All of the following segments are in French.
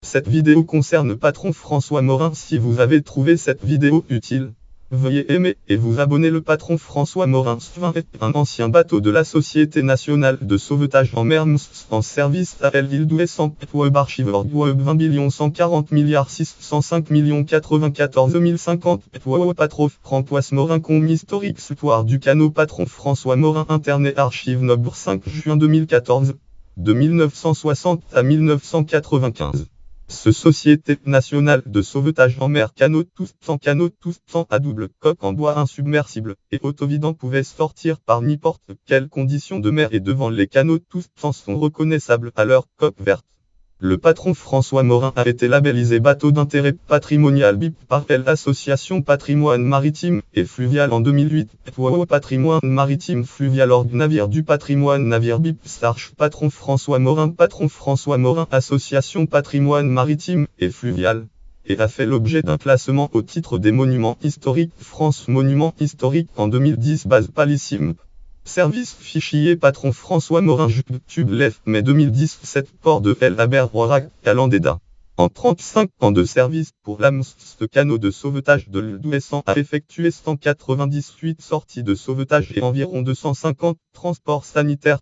Cette vidéo concerne patron François Morin. Si vous avez trouvé cette vidéo utile, veuillez aimer et vous abonner. Le patron François Morin est un ancien bateau de la Société nationale de sauvetage en mer en service à l'île d'Ouessant. Web archiveur Web 20 140 605 94 050. Patron François Morin. Compte historique histoire du canot patron François Morin. Internet archive Nobre 5 juin 2014. De 1960 à 1995. Société nationale de sauvetage en mer. Canot tous temps à double coque en bois insubmersible et autovidant pouvait sortir par n'importe quelle condition de mer et devant les canots tous temps sont reconnaissables à leur coque verte. Le patron François Morin a été labellisé bateau d'intérêt patrimonial BIP par l'Association Patrimoine Maritime et Fluvial en 2008. Patrimoine Maritime Fluvial ordre navire du patrimoine navire BIP Starch. Patron François Morin. Association Patrimoine Maritime et Fluvial. Et a fait l'objet d'un classement au titre des monuments historiques France Monuments historiques en 2010. Base Palissime. Service fichier patron François Morin. YouTube Lef mai 2017. Port de El Aber-Roirac, Calandéda. En 35 ans de service pour ce canot de sauvetage de l'île d'Ouessant a effectué 198 sorties de sauvetage et environ 250 transports sanitaires.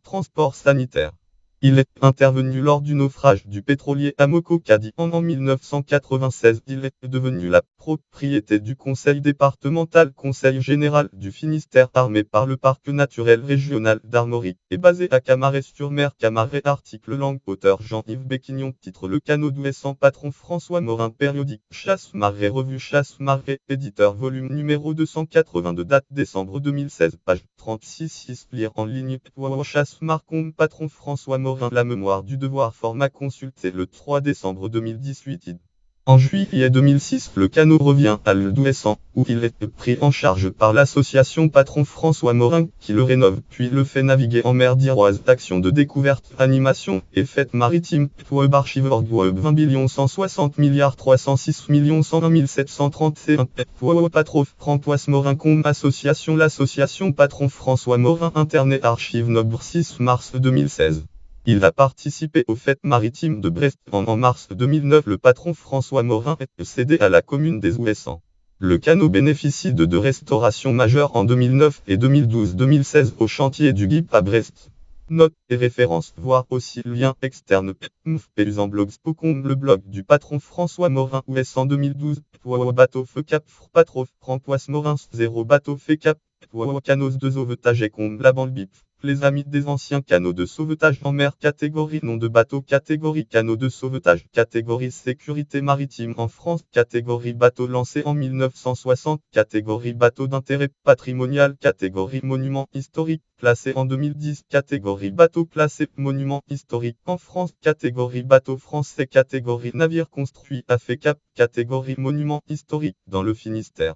Il est intervenu lors du naufrage du pétrolier Amoco Cady en 1996. Il est devenu la propriété du Conseil départemental Conseil général du Finistère armé par le Parc naturel régional d'Armorique et basé à Camaret-sur-Mer. Camaret article langue auteur Jean-Yves Béquignon. Titre Le canot d'Ouessant patron François Morin. Périodique Chasse-Marée revue Chasse-Marée éditeur volume numéro 282 date décembre 2016 page 36 lire en ligne. Chasse-Marcombe patron François Morin. La mémoire du devoir format consulté le 3 décembre 2018. En juillet 2006, le canot revient à l'île d'Ouessant, où il est pris en charge par l'association patron François Morin, qui le rénove puis le fait naviguer en mer d'Iroise. Action de découverte, animation et fête maritime. Web archiveur Web 20 160 306 101 731. Patron François Morin. Association. L'association patron François Morin. Internet archive Nobre 6 mars 2016. Il a participé aux fêtes maritimes de Brest en mars 2009. Le patron François Morin est cédé à la commune des Ouessants. Le canot bénéficie de deux restaurations majeures en 2009 et 2012-2016 au chantier du GIP à Brest. Notes et références, voir aussi lien externe. Le blog du patron François Morin. Ouessant 2012. Bateau feu cap. Patron François Morin. 0 bateau fait cap. Canos de sauvetage et comble la bande BIP. Les amis des anciens canots de sauvetage en mer. Catégorie nom de bateau. Catégorie canot de sauvetage. Catégorie sécurité maritime en France. Catégorie bateau lancé en 1960. Catégorie bateau d'intérêt patrimonial. Catégorie monument historique classé en 2010. Catégorie bateau classé monument historique en France. Catégorie bateau français. Catégorie navire construit à fait cap. Catégorie monument historique dans le Finistère.